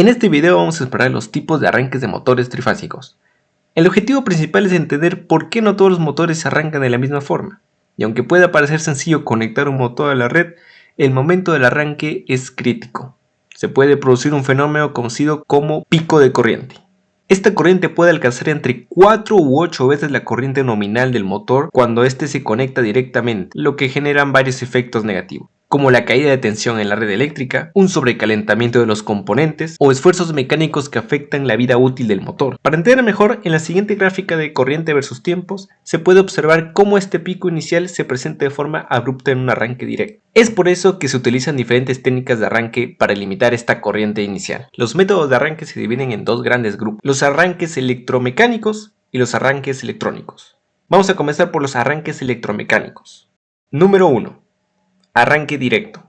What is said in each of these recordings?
En este video vamos a explorar los tipos de arranques de motores trifásicos. El objetivo principal es entender por qué no todos los motores se arrancan de la misma forma, y aunque pueda parecer sencillo conectar un motor a la red, el momento del arranque es crítico. Se puede producir un fenómeno conocido como pico de corriente. Esta corriente puede alcanzar entre 4 u 8 veces la corriente nominal del motor cuando éste se conecta directamente, lo que generan varios efectos negativos, como la caída de tensión en la red eléctrica, un sobrecalentamiento de los componentes o esfuerzos mecánicos que afectan la vida útil del motor. Para entender mejor, en la siguiente gráfica de corriente versus tiempos, se puede observar cómo este pico inicial se presenta de forma abrupta en un arranque directo. Es por eso que se utilizan diferentes técnicas de arranque para limitar esta corriente inicial. Los métodos de arranque se dividen en dos grandes grupos: los arranques electromecánicos y los arranques electrónicos. Vamos a comenzar por los arranques electromecánicos. Número 1. Arranque directo.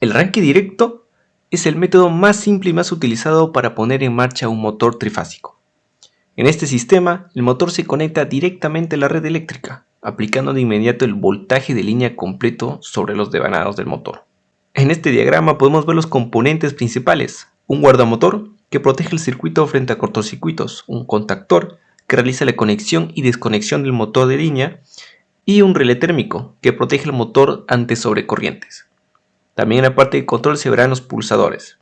El arranque directo es el método más simple y más utilizado para poner en marcha un motor trifásico. En este sistema, el motor se conecta directamente a la red eléctrica, aplicando de inmediato el voltaje de línea completo sobre los devanados del motor. En este diagrama podemos ver los componentes principales: un guardamotor que protege el circuito frente a cortocircuitos, un contactor que realiza la conexión y desconexión del motor de línea, y un relé térmico que protege el motor ante sobrecorrientes. También en la parte de control se verán los pulsadores.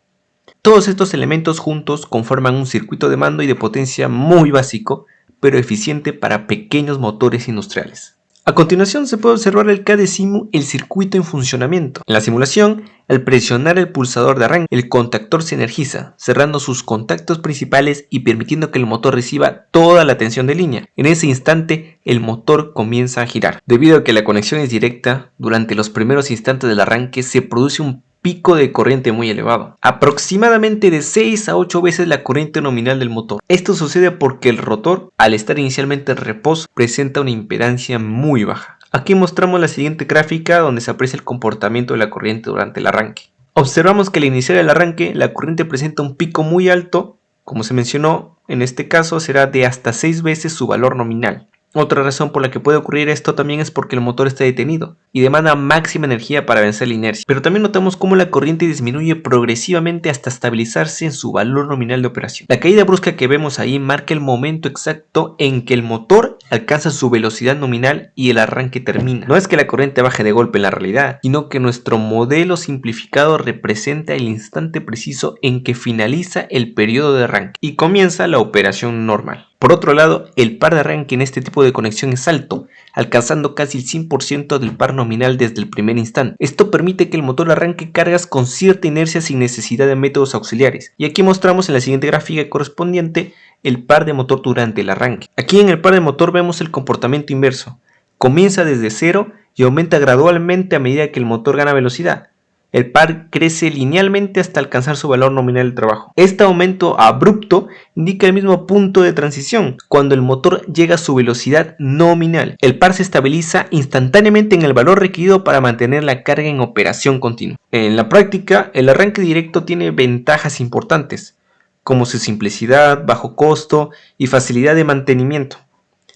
Todos estos elementos juntos conforman un circuito de mando y de potencia muy básico, pero eficiente para pequeños motores industriales. A continuación se puede observar el CAD-SIMU, el circuito en funcionamiento. En la simulación, al presionar el pulsador de arranque, el contactor se energiza, cerrando sus contactos principales y permitiendo que el motor reciba toda la tensión de línea. En ese instante, el motor comienza a girar. Debido a que la conexión es directa, durante los primeros instantes del arranque se produce un pico de corriente muy elevado, aproximadamente de 6 a 8 veces la corriente nominal del motor. Esto sucede porque el rotor, al estar inicialmente en reposo, presenta una impedancia muy baja. Aquí mostramos la siguiente gráfica donde se aprecia el comportamiento de la corriente durante el arranque. Observamos que al iniciar el arranque, la corriente presenta un pico muy alto. Como se mencionó, en este caso será de hasta 6 veces su valor nominal. Otra razón por la que puede ocurrir esto también es porque el motor está detenido y demanda máxima energía para vencer la inercia. Pero también notamos cómo la corriente disminuye progresivamente hasta estabilizarse en su valor nominal de operación. La caída brusca que vemos ahí marca el momento exacto en que el motor alcanza su velocidad nominal y el arranque termina. No es que la corriente baje de golpe en la realidad, sino que nuestro modelo simplificado representa el instante preciso en que finaliza el periodo de arranque y comienza la operación normal. Por otro lado, el par de arranque en este tipo de conexión es alto, alcanzando casi el 100% del par nominal desde el primer instante. Esto permite que el motor arranque cargas con cierta inercia sin necesidad de métodos auxiliares. Y aquí mostramos en la siguiente gráfica correspondiente el par de motor durante el arranque. Aquí en el par de motor vemos el comportamiento inverso. Comienza desde cero y aumenta gradualmente a medida que el motor gana velocidad. El par crece linealmente hasta alcanzar su valor nominal de trabajo. Este aumento abrupto indica el mismo punto de transición, cuando el motor llega a su velocidad nominal. El par se estabiliza instantáneamente en el valor requerido para mantener la carga en operación continua. En la práctica, el arranque directo tiene ventajas importantes, como su simplicidad, bajo costo y facilidad de mantenimiento.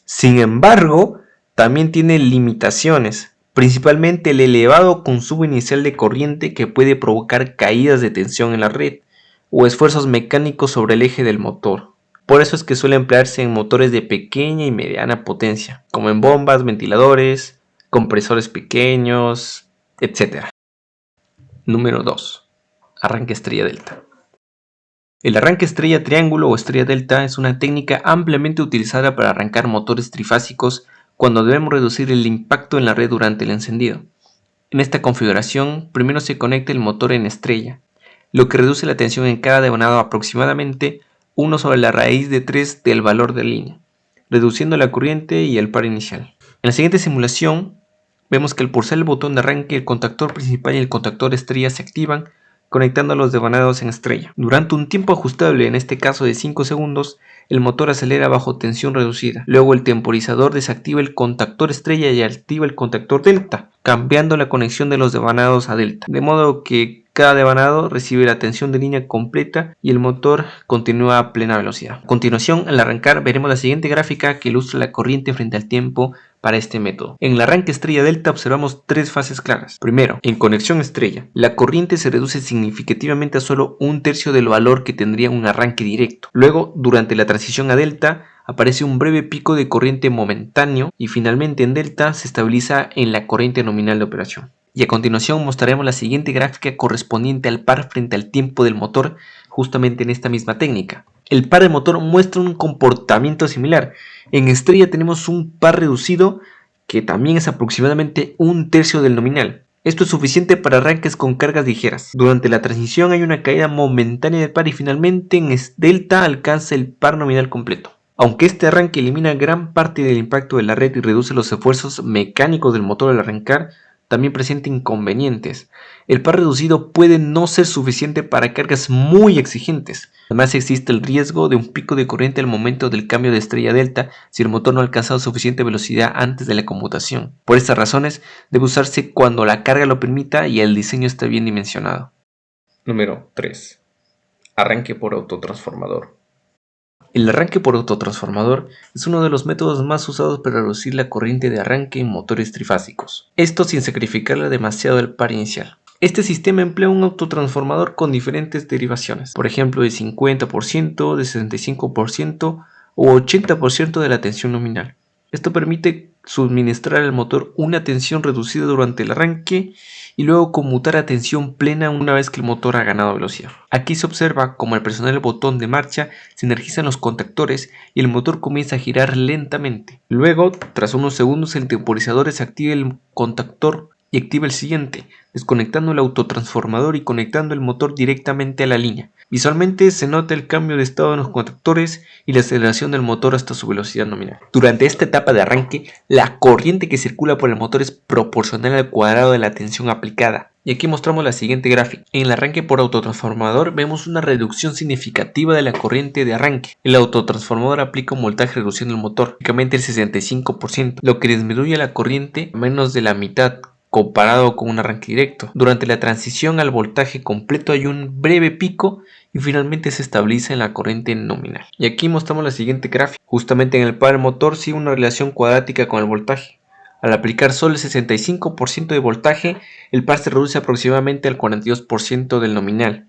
Sin embargo, también tiene limitaciones, principalmente el elevado consumo inicial de corriente que puede provocar caídas de tensión en la red o esfuerzos mecánicos sobre el eje del motor. Por eso es que suele emplearse en motores de pequeña y mediana potencia, como en bombas, ventiladores, compresores pequeños, etc. Número 2. Arranque estrella delta. El arranque estrella triángulo o estrella delta es una técnica ampliamente utilizada para arrancar motores trifásicos cuando debemos reducir el impacto en la red durante el encendido. En esta configuración, primero se conecta el motor en estrella, lo que reduce la tensión en cada devanado aproximadamente 1 sobre la raíz de 3 del valor de línea, reduciendo la corriente y el par inicial. En la siguiente simulación, vemos que al pulsar el botón de arranque, el contactor principal y el contactor estrella se activan, conectando a los devanados en estrella. Durante un tiempo ajustable, en este caso de 5 segundos, el motor acelera bajo tensión reducida. Luego el temporizador desactiva el contactor estrella y activa el contactor delta, cambiando la conexión de los devanados a delta. De modo que Cada devanado recibe la tensión de línea completa y el motor continúa a plena velocidad. A continuación, al arrancar, veremos la siguiente gráfica que ilustra la corriente frente al tiempo para este método. En el arranque estrella delta observamos tres fases claras. Primero, en conexión estrella, la corriente se reduce significativamente a solo un tercio del valor que tendría un arranque directo. Luego, durante la transición a delta, aparece un breve pico de corriente momentáneo y finalmente en delta se estabiliza en la corriente nominal de operación. Y a continuación mostraremos la siguiente gráfica correspondiente al par frente al tiempo del motor justamente en esta misma técnica. El par de motor muestra un comportamiento similar. En estrella tenemos un par reducido que también es aproximadamente un tercio del nominal. Esto es suficiente para arranques con cargas ligeras. Durante la transición hay una caída momentánea del par y finalmente en delta alcanza el par nominal completo. Aunque este arranque elimina gran parte del impacto de la red y reduce los esfuerzos mecánicos del motor al arrancar, también presenta inconvenientes. El par reducido puede no ser suficiente para cargas muy exigentes. Además existe el riesgo de un pico de corriente al momento del cambio de estrella delta si el motor no ha alcanzado suficiente velocidad antes de la conmutación. Por estas razones debe usarse cuando la carga lo permita y el diseño está bien dimensionado. Número 3. Arranque por autotransformador. El arranque por autotransformador es uno de los métodos más usados para reducir la corriente de arranque en motores trifásicos, esto sin sacrificarle demasiado el par inicial. Este sistema emplea un autotransformador con diferentes derivaciones, por ejemplo de 50%, de 65% o 80% de la tensión nominal. Esto permite suministrar al motor una tensión reducida durante el arranque y luego conmutar a tensión plena una vez que el motor ha ganado velocidad. Aquí se observa cómo al presionar el botón de marcha se energizan los contactores y el motor comienza a girar lentamente. Luego, tras unos segundos, el temporizador desactiva el contactor y activa el siguiente, desconectando el autotransformador y conectando el motor directamente a la línea. Visualmente se nota el cambio de estado en los contactores y la aceleración del motor hasta su velocidad nominal. Durante esta etapa de arranque, la corriente que circula por el motor es proporcional al cuadrado de la tensión aplicada. Y aquí mostramos la siguiente gráfica. En el arranque por autotransformador vemos una reducción significativa de la corriente de arranque. El autotransformador aplica un voltaje reduciendo el motor, únicamente el 65%, lo que disminuye la corriente a menos de la mitad comparado con un arranque directo. Durante la transición al voltaje completo hay un breve pico y finalmente se estabiliza en la corriente nominal. Y aquí mostramos la siguiente gráfica. Justamente en el par motor sigue una relación cuadrática con el voltaje. Al aplicar solo el 65% de voltaje, el par se reduce aproximadamente al 42% del nominal.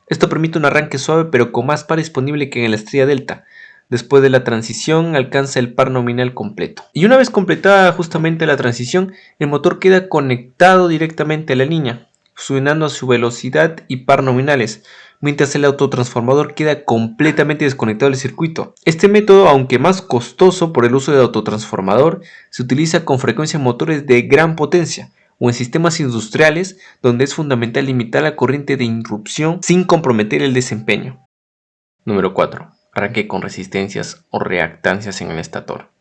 Esto permite un arranque suave pero con más par disponible que en la estrella delta. Después de la transición alcanza el par nominal completo. Y una vez completada justamente la transición, el motor queda conectado directamente a la línea, subiendo a su velocidad y par nominales, mientras el autotransformador queda completamente desconectado del circuito. Este método, aunque más costoso por el uso de autotransformador, se utiliza con frecuencia en motores de gran potencia o en sistemas industriales donde es fundamental limitar la corriente de irrupción sin comprometer el desempeño. Número 4. Arranque con resistencias o reactancias en el estator.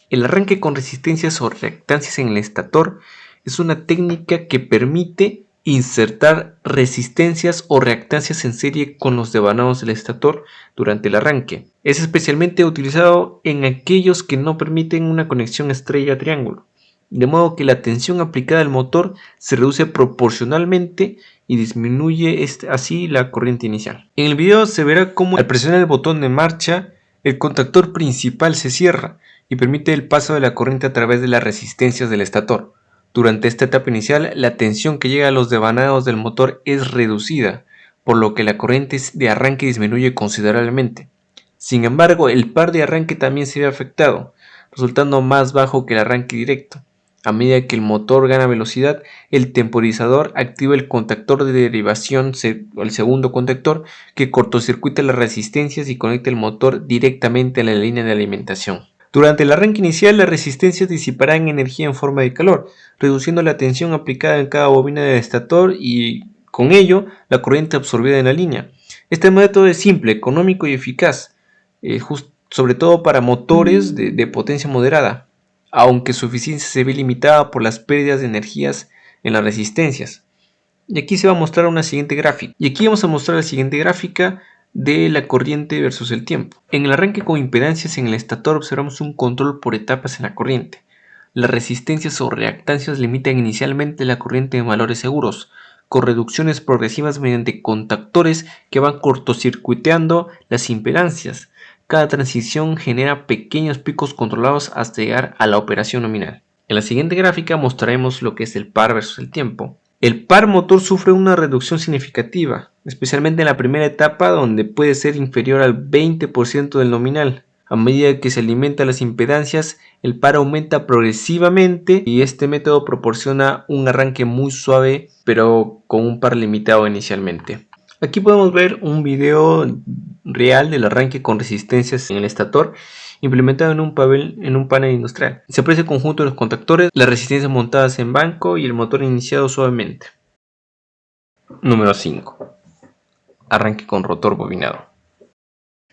El arranque con resistencias o reactancias en el estator es una técnica que permite insertar resistencias o reactancias en serie con los devanados del estator durante el arranque. Es especialmente utilizado en aquellos que no permiten una conexión estrella-triángulo, de modo que la tensión aplicada al motor se reduce proporcionalmente y disminuye así la corriente inicial. En el video se verá cómo al presionar el botón de marcha el contactor principal se cierra y permite el paso de la corriente a través de las resistencias del estator. Durante esta etapa inicial, la tensión que llega a los devanados del motor es reducida, por lo que la corriente de arranque disminuye considerablemente. Sin embargo, el par de arranque también se ve afectado, resultando más bajo que el arranque directo. A medida que el motor gana velocidad, el temporizador activa el contactor de derivación, el segundo contactor, que cortocircuita las resistencias y conecta el motor directamente a la línea de alimentación. Durante el arranque inicial, las resistencias disiparán energía en forma de calor, reduciendo la tensión aplicada en cada bobina del estator y, con ello, la corriente absorbida en la línea. Este método es simple, económico y eficaz, sobre todo para motores de potencia moderada, aunque su eficiencia se ve limitada por las pérdidas de energías en las resistencias. Y aquí se va a mostrar una siguiente gráfica. Y aquí vamos a mostrar la siguiente gráfica de la corriente versus el tiempo. En el arranque con impedancias en el estator observamos un control por etapas en la corriente. Las resistencias o reactancias limitan inicialmente la corriente en valores seguros, con reducciones progresivas mediante contactores que van cortocircuiteando las impedancias. Cada transición genera pequeños picos controlados hasta llegar a la operación nominal. En la siguiente gráfica mostraremos lo que es el par versus el tiempo. El par motor sufre una reducción significativa, especialmente en la primera etapa donde puede ser inferior al 20% del nominal. A medida que se alimenta las impedancias, el par aumenta progresivamente y este método proporciona un arranque muy suave pero con un par limitado inicialmente. Aquí podemos ver un video real del arranque con resistencias en el estator implementado en un panel industrial. Se aprecia el conjunto de los contactores, las resistencias montadas en banco y el motor iniciado suavemente. Número 5. Arranque con rotor bobinado.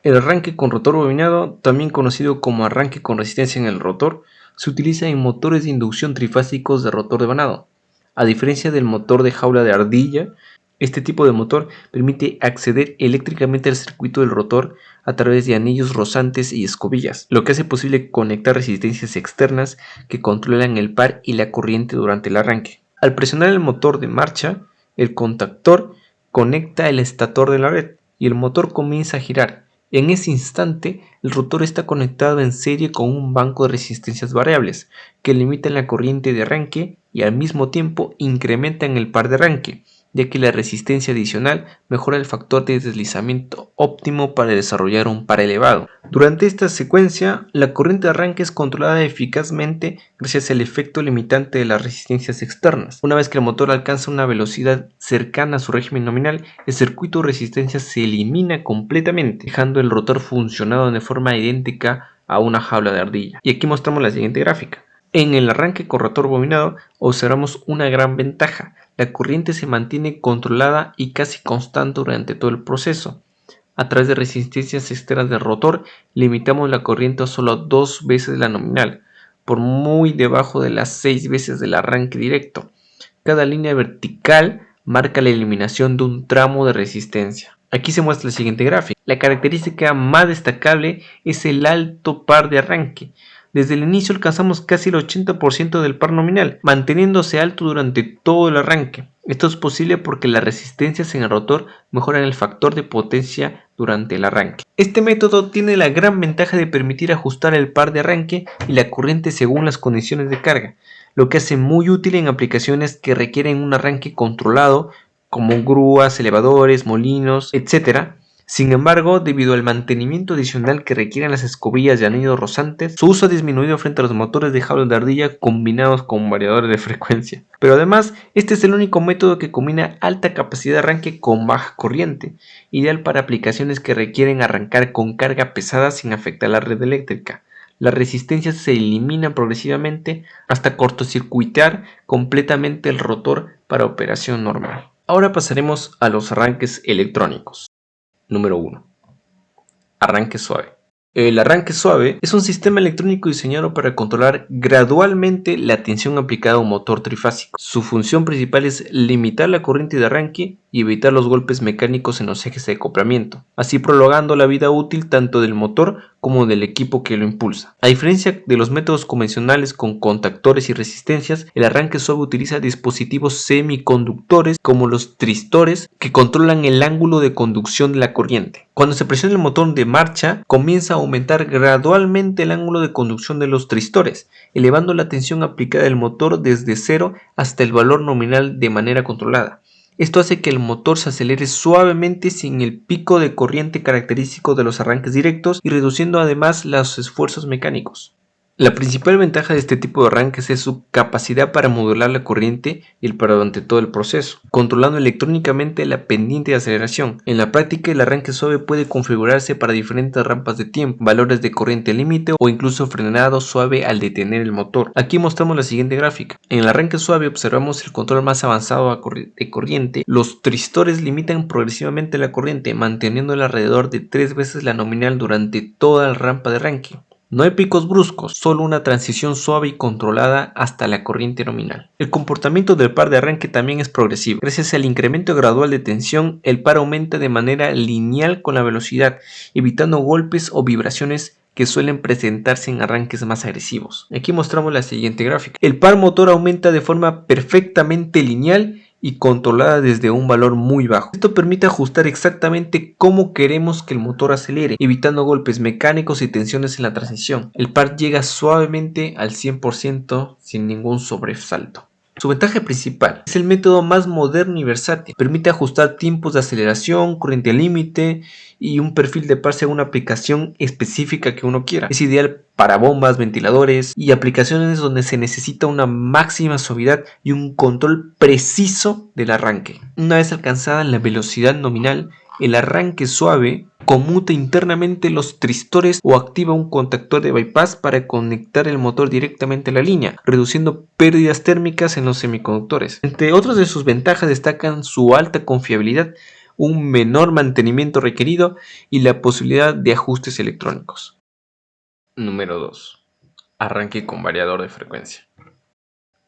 El arranque con rotor bobinado, también conocido como arranque con resistencia en el rotor, se utiliza en motores de inducción trifásicos de rotor devanado. A diferencia del motor de jaula de ardilla, este tipo de motor permite acceder eléctricamente al circuito del rotor a través de anillos rozantes y escobillas, lo que hace posible conectar resistencias externas que controlan el par y la corriente durante el arranque. Al presionar el motor de marcha, el contactor conecta el estator de la red y el motor comienza a girar. En ese instante, el rotor está conectado en serie con un banco de resistencias variables que limitan la corriente de arranque y al mismo tiempo incrementan el par de arranque, ya que la resistencia adicional mejora el factor de deslizamiento óptimo para desarrollar un par elevado. Durante esta secuencia, la corriente de arranque es controlada eficazmente gracias al efecto limitante de las resistencias externas. Una vez que el motor alcanza una velocidad cercana a su régimen nominal, el circuito de resistencia se elimina completamente, dejando el rotor funcionando de forma idéntica a una jaula de ardilla. Y aquí mostramos la siguiente gráfica. En el arranque con rotor bobinado observamos una gran ventaja. La corriente se mantiene controlada y casi constante durante todo el proceso. A través de resistencias externas del rotor, limitamos la corriente a solo 2 veces la nominal, por muy debajo de las 6 veces del arranque directo. Cada línea vertical marca la eliminación de un tramo de resistencia. Aquí se muestra el siguiente gráfico. La característica más destacable es el alto par de arranque. Desde el inicio alcanzamos casi el 80% del par nominal, manteniéndose alto durante todo el arranque. Esto es posible porque las resistencias en el rotor mejoran el factor de potencia durante el arranque. Este método tiene la gran ventaja de permitir ajustar el par de arranque y la corriente según las condiciones de carga, lo que hace muy útil en aplicaciones que requieren un arranque controlado como grúas, elevadores, molinos, etc. Sin embargo, debido al mantenimiento adicional que requieren las escobillas y anillos rozantes, su uso ha disminuido frente a los motores de jaula de ardilla combinados con variadores de frecuencia. Pero además, este es el único método que combina alta capacidad de arranque con baja corriente, ideal para aplicaciones que requieren arrancar con carga pesada sin afectar la red eléctrica. Las resistencias se eliminan progresivamente hasta cortocircuitar completamente el rotor para operación normal. Ahora pasaremos a los arranques electrónicos. Número 1. Arranque suave. El arranque suave es un sistema electrónico diseñado para controlar gradualmente la tensión aplicada a un motor trifásico. Su función principal es limitar la corriente de arranque y evitar los golpes mecánicos en los ejes de acoplamiento, así prolongando la vida útil tanto del motor como del equipo que lo impulsa. A diferencia de los métodos convencionales con contactores y resistencias, el arranque suave utiliza dispositivos semiconductores como los tristores que controlan el ángulo de conducción de la corriente. Cuando se presiona el motor de marcha, comienza a aumentar gradualmente el ángulo de conducción de los tristores, elevando la tensión aplicada del motor desde 0 hasta el valor nominal de manera controlada. Esto hace que el motor se acelere suavemente sin el pico de corriente característico de los arranques directos y reduciendo además los esfuerzos mecánicos. La principal ventaja de este tipo de arranques es su capacidad para modular la corriente y el par durante todo el proceso, controlando electrónicamente la pendiente de aceleración. En la práctica, el arranque suave puede configurarse para diferentes rampas de tiempo, valores de corriente límite o incluso frenado suave al detener el motor. Aquí mostramos la siguiente gráfica. En el arranque suave observamos el control más avanzado de corriente. Los tristores limitan progresivamente la corriente, manteniéndola alrededor de 3 veces la nominal durante toda la rampa de arranque. No hay picos bruscos, solo una transición suave y controlada hasta la corriente nominal. El comportamiento del par de arranque también es progresivo. Gracias al incremento gradual de tensión, el par aumenta de manera lineal con la velocidad, evitando golpes o vibraciones que suelen presentarse en arranques más agresivos. Aquí mostramos la siguiente gráfica. El par motor aumenta de forma perfectamente lineal y controlada desde un valor muy bajo. Esto permite ajustar exactamente cómo queremos que el motor acelere, evitando golpes mecánicos y tensiones en la transmisión. El par llega suavemente al 100% sin ningún sobresalto. Su ventaja principal es el método más moderno y versátil. Permite ajustar tiempos de aceleración, corriente límite y un perfil de par según una aplicación específica que uno quiera. Es ideal para bombas, ventiladores y aplicaciones donde se necesita una máxima suavidad y un control preciso del arranque. Una vez alcanzada la velocidad nominal, el arranque suave conmuta internamente los tristores o activa un contactor de bypass para conectar el motor directamente a la línea, reduciendo pérdidas térmicas en los semiconductores. Entre otras de sus ventajas destacan su alta confiabilidad, un menor mantenimiento requerido y la posibilidad de ajustes electrónicos. Número 2. Arranque con variador de frecuencia.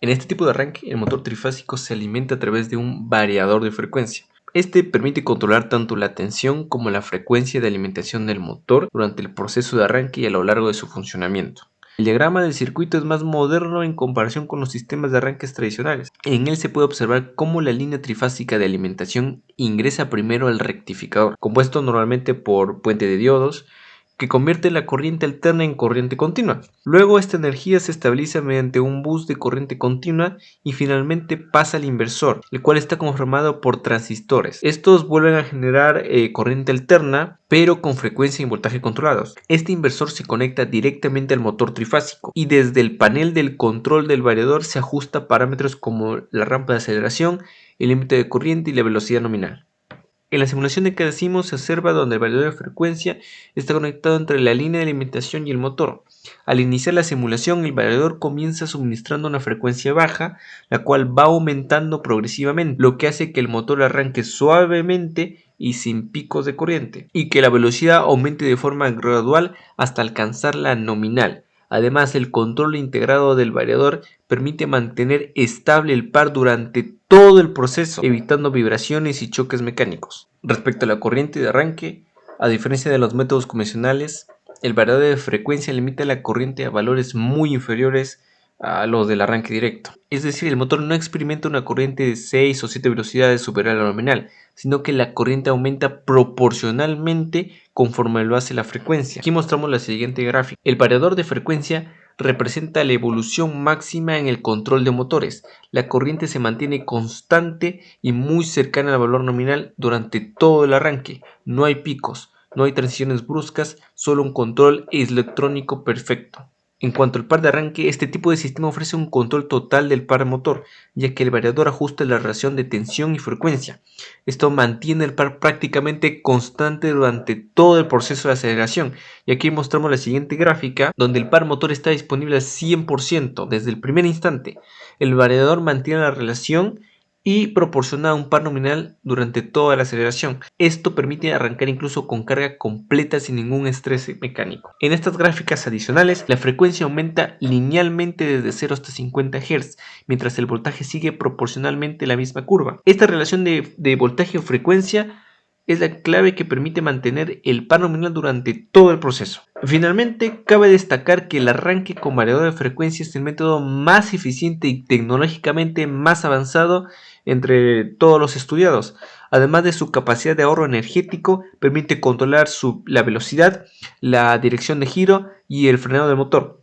En este tipo de arranque, el motor trifásico se alimenta a través de un variador de frecuencia. Este permite controlar tanto la tensión como la frecuencia de alimentación del motor durante el proceso de arranque y a lo largo de su funcionamiento. El diagrama del circuito es más moderno en comparación con los sistemas de arranques tradicionales. En él se puede observar cómo la línea trifásica de alimentación ingresa primero al rectificador, compuesto normalmente por puente de diodos, que convierte la corriente alterna en corriente continua. Luego esta energía se estabiliza mediante un bus de corriente continua y finalmente pasa al inversor, el cual está conformado por transistores. Estos vuelven a generar corriente alterna, pero con frecuencia y voltaje controlados. Este inversor se conecta directamente al motor trifásico y desde el panel del control del variador se ajusta parámetros como la rampa de aceleración, el límite de corriente y la velocidad nominal. En la simulación de cada simo se observa donde el variador de frecuencia está conectado entre la línea de alimentación y el motor. Al iniciar la simulación, el variador comienza suministrando una frecuencia baja, la cual va aumentando progresivamente, lo que hace que el motor arranque suavemente y sin picos de corriente, y que la velocidad aumente de forma gradual hasta alcanzar la nominal. Además, el control integrado del variador permite mantener estable el par durante todo el proceso, evitando vibraciones y choques mecánicos. Respecto a la corriente de arranque, a diferencia de los métodos convencionales, el variador de frecuencia limita la corriente a valores muy inferiores a los del arranque directo. Es decir, el motor no experimenta una corriente de 6 o 7 velocidades superior a la nominal, sino que la corriente aumenta proporcionalmente conforme lo hace la frecuencia. Aquí mostramos la siguiente gráfica. El variador de frecuencia representa la evolución máxima en el control de motores. La corriente se mantiene constante y muy cercana al valor nominal durante todo el arranque. No hay picos, no hay transiciones bruscas, solo un control electrónico perfecto. En cuanto al par de arranque, este tipo de sistema ofrece un control total del par motor, ya que el variador ajusta la relación de tensión y frecuencia. Esto mantiene el par prácticamente constante durante todo el proceso de aceleración. Y aquí mostramos la siguiente gráfica, donde el par motor está disponible al 100% desde el primer instante. El variador mantiene la relación y proporciona un par nominal durante toda la aceleración. Esto permite arrancar incluso con carga completa sin ningún estrés mecánico. En estas gráficas adicionales, la frecuencia aumenta linealmente desde 0 hasta 50 Hz, mientras el voltaje sigue proporcionalmente la misma curva. Esta relación de voltaje o frecuencia es la clave que permite mantener el par nominal durante todo el proceso. Finalmente, cabe destacar que el arranque con variador de frecuencia es el método más eficiente y tecnológicamente más avanzado entre todos los estudiados. Además de su capacidad de ahorro energético, permite controlar la velocidad, la dirección de giro y el frenado del motor.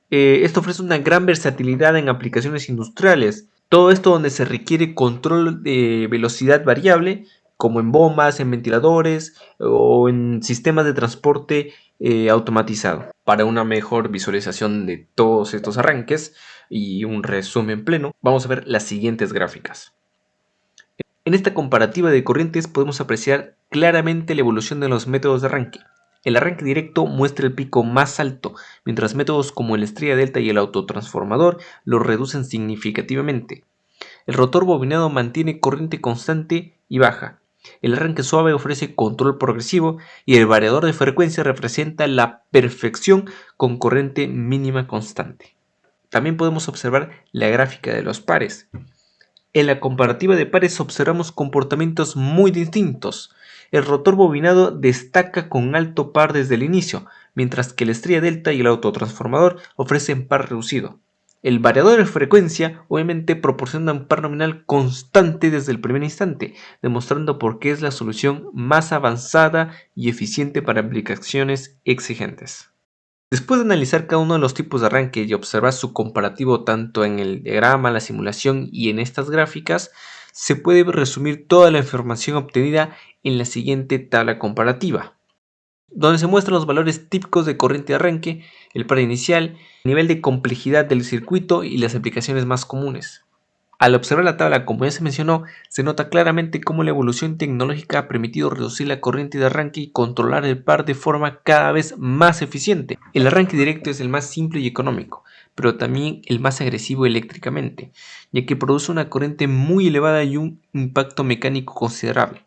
Esto ofrece una gran versatilidad en aplicaciones industriales. Todo esto donde se requiere control de velocidad variable, como en bombas, en ventiladores o en sistemas de transporte automatizado. Para una mejor visualización de todos estos arranques y un resumen pleno, vamos a ver las siguientes gráficas. En esta comparativa de corrientes podemos apreciar claramente la evolución de los métodos de arranque. El arranque directo muestra el pico más alto, mientras métodos como el estrella delta y el autotransformador lo reducen significativamente. El rotor bobinado mantiene corriente constante y baja. El arranque suave ofrece control progresivo y el variador de frecuencia representa la perfección con corriente mínima constante. También podemos observar la gráfica de los pares. En la comparativa de pares observamos comportamientos muy distintos. El rotor bobinado destaca con alto par desde el inicio, mientras que la estrella delta y el autotransformador ofrecen par reducido. El variador de frecuencia obviamente proporciona un par nominal constante desde el primer instante, demostrando por qué es la solución más avanzada y eficiente para aplicaciones exigentes. Después de analizar cada uno de los tipos de arranque y observar su comparativo tanto en el diagrama, la simulación y en estas gráficas, se puede resumir toda la información obtenida en la siguiente tabla comparativa, donde se muestran los valores típicos de corriente de arranque, el par inicial, el nivel de complejidad del circuito y las aplicaciones más comunes. Al observar la tabla, como ya se mencionó, se nota claramente cómo la evolución tecnológica ha permitido reducir la corriente de arranque y controlar el par de forma cada vez más eficiente. El arranque directo es el más simple y económico, pero también el más agresivo eléctricamente, ya que produce una corriente muy elevada y un impacto mecánico considerable.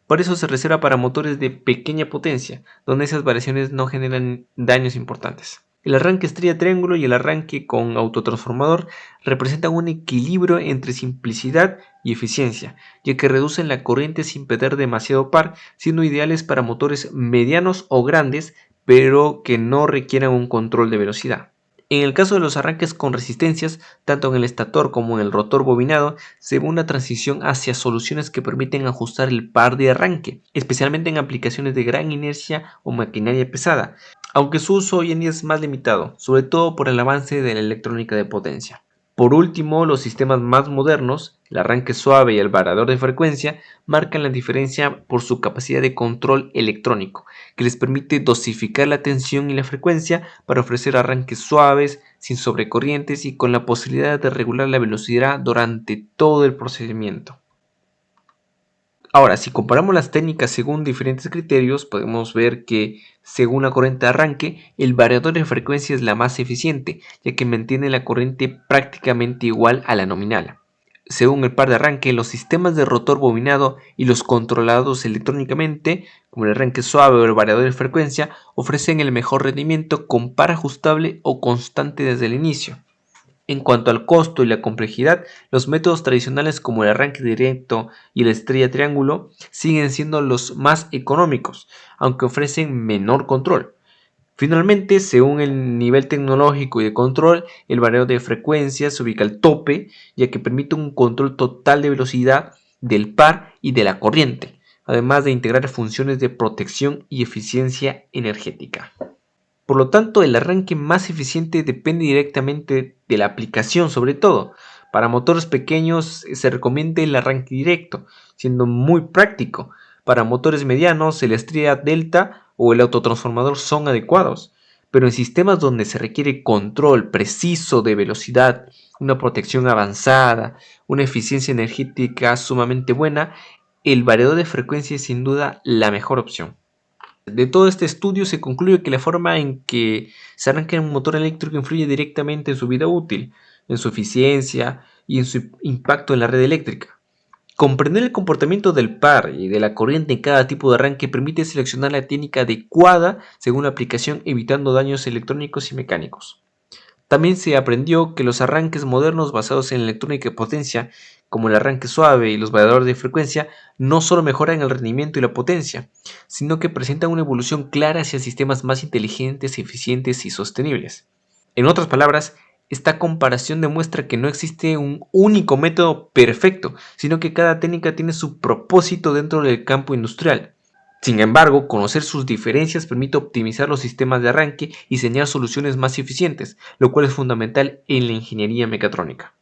Por eso se reserva para motores de pequeña potencia, donde esas variaciones no generan daños importantes. El arranque estrella-triángulo y el arranque con autotransformador representan un equilibrio entre simplicidad y eficiencia, ya que reducen la corriente sin perder demasiado par, siendo ideales para motores medianos o grandes, pero que no requieran un control de velocidad. En el caso de los arranques con resistencias, tanto en el estator como en el rotor bobinado, se ve una transición hacia soluciones que permiten ajustar el par de arranque, especialmente en aplicaciones de gran inercia o maquinaria pesada, aunque su uso hoy en día es más limitado, sobre todo por el avance de la electrónica de potencia. Por último, los sistemas más modernos, el arranque suave y el variador de frecuencia, marcan la diferencia por su capacidad de control electrónico, que les permite dosificar la tensión y la frecuencia para ofrecer arranques suaves, sin sobrecorrientes y con la posibilidad de regular la velocidad durante todo el procedimiento. Ahora, si comparamos las técnicas según diferentes criterios, podemos ver que, según la corriente de arranque, el variador de frecuencia es la más eficiente, ya que mantiene la corriente prácticamente igual a la nominal. Según el par de arranque, los sistemas de rotor bobinado y los controlados electrónicamente, como el arranque suave o el variador de frecuencia, ofrecen el mejor rendimiento con par ajustable o constante desde el inicio. En cuanto al costo y la complejidad, los métodos tradicionales como el arranque directo y la estrella triángulo siguen siendo los más económicos, aunque ofrecen menor control. Finalmente, según el nivel tecnológico y de control, el variador de frecuencia se ubica al tope, ya que permite un control total de velocidad del par y de la corriente, además de integrar funciones de protección y eficiencia energética. Por lo tanto, el arranque más eficiente depende directamente de la aplicación, sobre todo. Para motores pequeños se recomienda el arranque directo, siendo muy práctico. Para motores medianos, el estrella delta o el autotransformador son adecuados. Pero en sistemas donde se requiere control preciso de velocidad, una protección avanzada, una eficiencia energética sumamente buena, el variador de frecuencia es sin duda la mejor opción. De todo este estudio se concluye que la forma en que se arranca un motor eléctrico influye directamente en su vida útil, en su eficiencia y en su impacto en la red eléctrica. Comprender el comportamiento del par y de la corriente en cada tipo de arranque permite seleccionar la técnica adecuada según la aplicación, evitando daños electrónicos y mecánicos. También se aprendió que los arranques modernos basados en electrónica de potencia, como el arranque suave y los variadores de frecuencia, no solo mejoran el rendimiento y la potencia, sino que presentan una evolución clara hacia sistemas más inteligentes, eficientes y sostenibles. En otras palabras, esta comparación demuestra que no existe un único método perfecto, sino que cada técnica tiene su propósito dentro del campo industrial. Sin embargo, conocer sus diferencias permite optimizar los sistemas de arranque y diseñar soluciones más eficientes, lo cual es fundamental en la ingeniería mecatrónica.